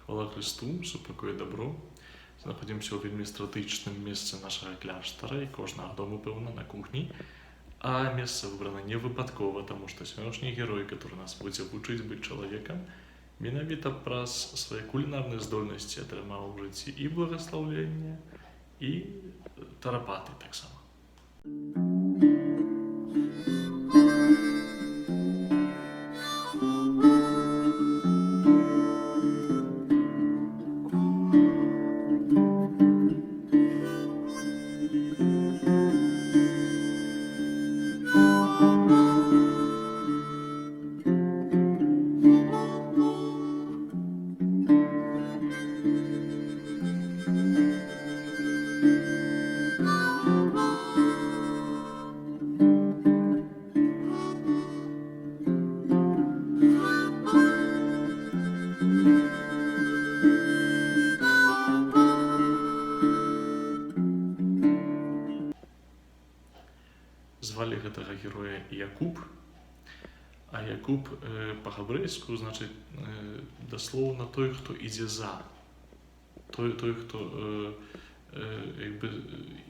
Хвала Христу, супакой і добро. Знаходзімся ў вельмі стратэгічным месцы нашага кляштара і кожнага дому, пэўна, на кухні. А месца выбрана не выпадкова, таму што сённяшні герой, который нас будзе вучыць быць чалавекам, менавіта праз свае кулінарныя здольнасці атрымаў у жыцці і благаслаўленне, і тарапаты таксама. Звалі гэтага героя Якуб, а Якуб па-габрэйску значыць даслоўна той, хто ідзе за, той, хто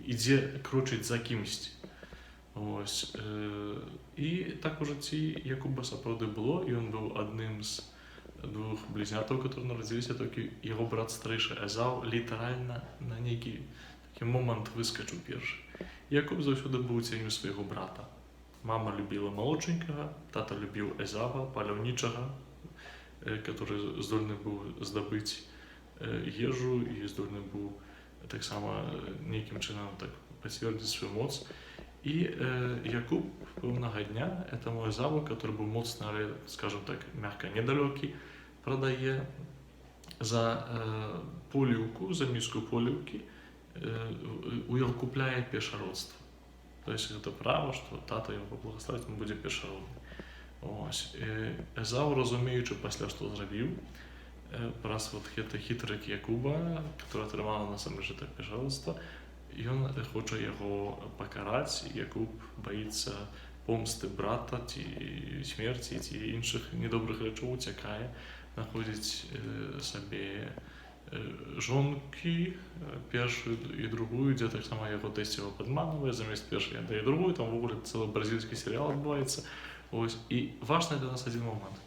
ідзе крочыць за кімсьці. І так у жыцці Якуба сапраўды было, і ён быў адным з двух блізнятаў, которые нарадзіліся, толькі яго брат старэйшы Эзаў літаральна на нейкі такі момант выскачыў першы. Якуб заўсёды быў ценю свайго брата. Мама любіла малодшенькага, тата любіў Эзава, паляўнічага, который здольны быў здабыць ежу і здольны быў таксама нейкім чынам так пацвердзіць сваю моц. І Якуб пэўнага дня этаму Эзаву, который быў моцны, але, скажам так, мякка недалёкі, прадае за поліўку, за міску поліўкі, у яго купляе першародства. То есть гэта права, што тата яго благаславіць, ён будзе першародны. Эзаў, разумеючы пасля, што зрабіў, праз гэты хітрык Якуба, который атрымаў насамрэч гэта першародства, ён хоча яго пакараць. Якуб баіцца помсты брата ці смерці ці іншых недобрых рэчаў, уцякае, знаходзіць сабе жонкі, першую і другую, дзе таксама яго тэсціва падманвае, замест першай дае другую, там ввогуле цэлы бразільскі серыял адбываецца. І важны для нас адзін момант,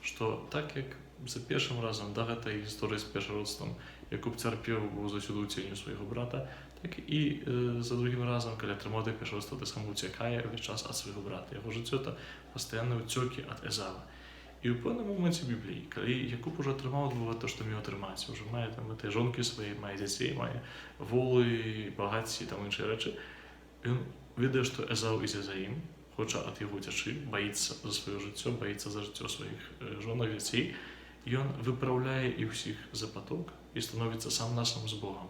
што так як за першым разам да гэтай гісторыі з першародствам Якуб цярпеў, быў заўсёды ў ценю свайго брата, так і за другім разам, калі атрымаў тое першародства, таксама уцякае ўвесь час ад свайго брата. Яго жыццё — это пастаянныя ўцёкі ад Эзава. І ў пэўным моменце Бібліі, калі Якуб ужо атрымаў то, што меў атрымаць, ужо мае там гэтыя жонкі свае, мае дзяцей, мае волы, багацці і там іншыя рэчы, ён ведае, што Эзаў ідзе за ім, хоча ад яго уцячы, баіцца за сваё жыццё, баіцца за жыццё сваіх жонак, дзяцей. Ён выпраўляе і ўсіх за паток і становіцца сам на сам з Богам.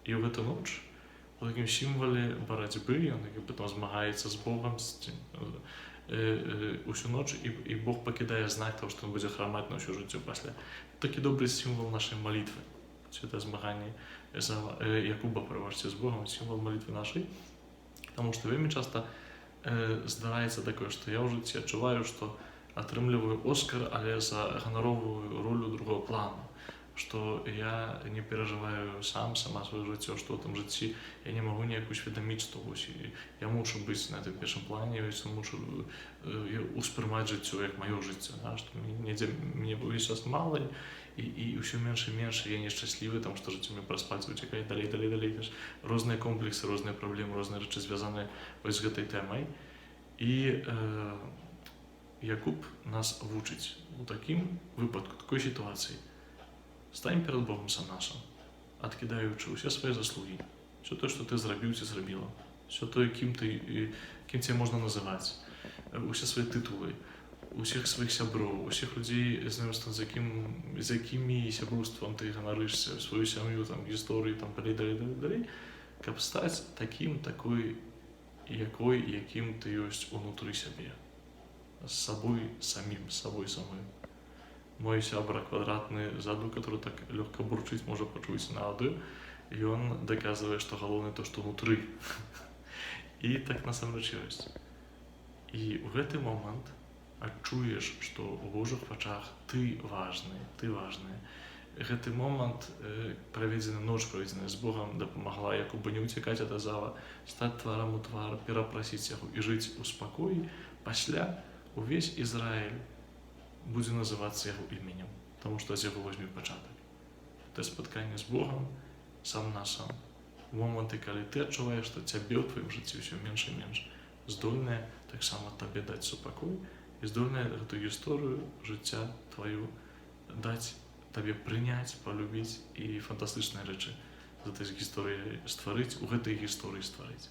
І ў гэту ноч, у такім сімвале барацьбы, ён потым змагаецца з Богам усю ноч, і Бог пакідае знак того, што ён будзе храмаць на ўсё жыццё пасля. Такі добры сімвал нашай малітвы. Гэта змаганне Якуба, прабачце, з Богам, сімвал малітвы нашай. Таму што вельмі часта здараецца такое, што я ў жыцці адчуваю, што атрымліваю Оскар, але за ганаровую ролю другого плану. Што я не перажываю сама сваё жыццё, што ў тым жыцці я не магу неяк усведаміць, што я мушу быць на гэтым першым плане, я мушу успрымаць жыццё як маё жыццё, што мне ўвесь час мала, і ўсё менш і менш я нешчаслівы, таму што жыццё мне праз пальцы уцякае далей. Розныя комплексы, розныя праблемы, розныя рэчы звязаныя з гэтай тэмай. І Якуб нас вучыць у такім выпадку, такой сітуацыі. Стань перад Богом сам на сам, адкідаючы ўсе свае заслугі, ўсё тое, што ты зрабіў ці зрабіла, ўсё тое, кім цябе можна называць, усе свае тытулы, усіх сваіх сяброў, усіх людзей, знаёмства, з якімі сяброўствам ты ганарышся, сваю сям'ю, гісторыі, далей, каб стаць такой, якім ты ёсць унутры сябе, з сабой самім, з сабой самой. Мой сябра квадратны ззаду, который так лёгка бурчыць, можа пачуць на аўдыё, і ён даказвае, што галоўнае то, што ўнутры. І так насамрэч ёсць. І ў гэты момант адчуеш, што ў Божых вачах ты важны, гэты момант праведзены ноч праведзеная з Богам дапамагла Якубу не ўцякаць ад Азава, стаць тварам у твар, перапрасіць яго і жыць у спакоі. Пасля увесь Ізраіль будзе называцца яго іменем, таму што з яго возьме пачатак. Тэ спатканне з Богам сам на сам. Моманты, калі ты адчуваеш, што цябе ў тваім жыцці ўсё менш і менш, здольная таксама табе даць супакой і здольная гэту гісторыю жыцця тваю даць табе прыняць, палюбіць і фантастычныя рэчы з гэтай гісторыі стварыць, у гэтай гісторыі стварыць.